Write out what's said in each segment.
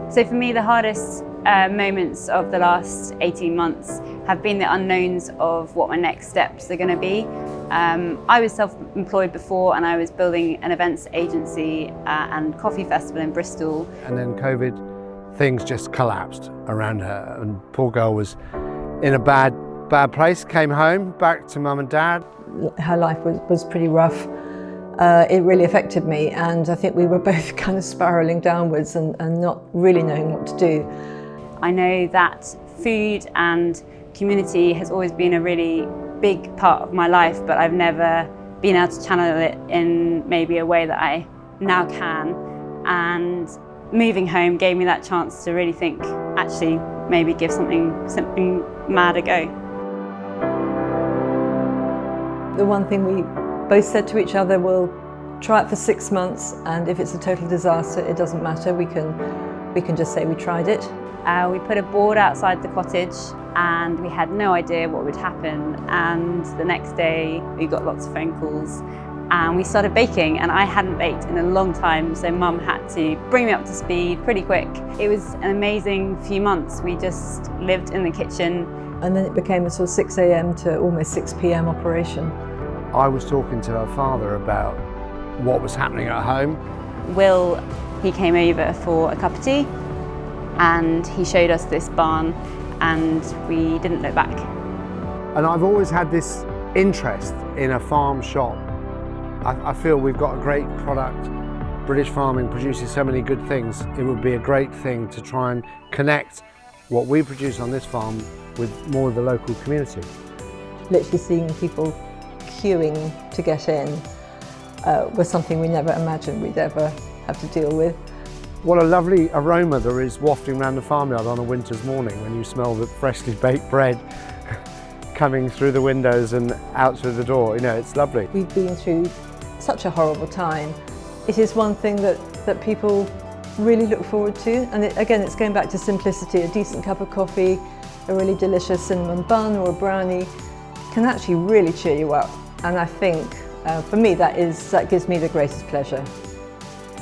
So for me, the hardest moments of the last 18 months have been the unknowns of what my next steps are going to be. I was self-employed before, and I was building an events agency and coffee festival in Bristol. And then COVID, things just collapsed around her, and poor girl was in a bad place, came home, back to mum and dad. Her life was pretty rough. It really affected me, and I think we were both kind of spiralling downwards and not really knowing what to do. I know that food and community has always been a really big part of my life, but I've never been able to channel it in maybe a way that I now can. And moving home gave me that chance to really think, actually, maybe give something mad a go. The one thing we both said to each other, we'll try it for 6 months, and if it's a total disaster, it doesn't matter. We can just say we tried it. We put a board outside the cottage, and we had no idea what would happen. And the next day, we got lots of phone calls, and we started baking. And I hadn't baked in a long time, so Mum had to bring me up to speed pretty quick. It was an amazing few months. We just lived in the kitchen. And then it became a sort of 6 a.m. to almost 6 p.m. operation. I was talking to her father about what was happening at home. Will, he came over for a cup of tea, and he showed us this barn, and we didn't look back. And I've always had this interest in a farm shop. I feel we've got a great product. British farming produces so many good things. It would be a great thing to try and connect what we produce on this farm with more of the local community. Literally seeing people queuing to get in was something we never imagined we'd ever have to deal with. What a lovely aroma there is wafting around the farmyard on a winter's morning when you smell the freshly baked bread coming through the windows and out through the door. You know, it's lovely. We've been through such a horrible time. It is one thing that people really look forward to, and again, it's going back to simplicity. A decent cup of coffee, a really delicious cinnamon bun or a brownie can actually really cheer you up. And I think, for me, that gives me the greatest pleasure.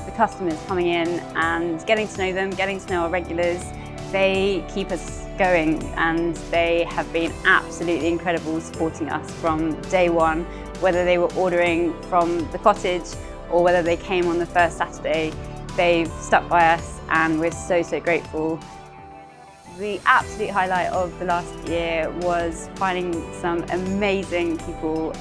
The customers coming in and getting to know them, getting to know our regulars, they keep us going, and they have been absolutely incredible supporting us from day one, whether they were ordering from the cottage or whether they came on the first Saturday. They've stuck by us, and we're so grateful. The absolute highlight of the last year was finding some amazing people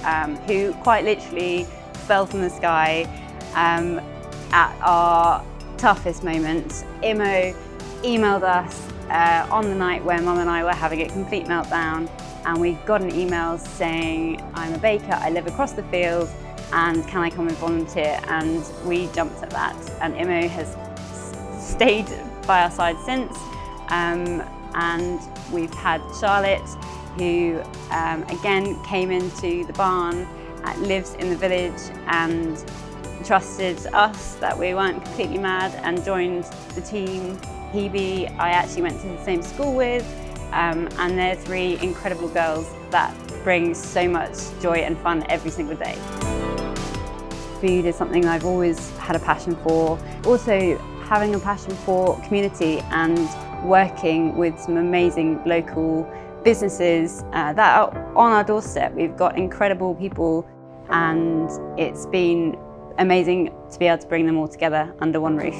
who quite literally fell from the sky at our toughest moments. Imo emailed us on the night where Mum and I were having a complete meltdown, and we got an email saying, "I'm a baker, I live across the field, and can I come and volunteer?" And we jumped at that, and Imo has stayed by our side since. And we've had Charlotte, who again came into the barn, lives in the village, and trusted us that we weren't completely mad and joined the team. Hebe, I actually went to the same school with, and they're 3 incredible girls that bring so much joy and fun every single day. Food is something I've always had a passion for. Also, having a passion for community and working with some amazing local businesses that are on our doorstep. We've got incredible people, and it's been amazing to be able to bring them all together under one roof.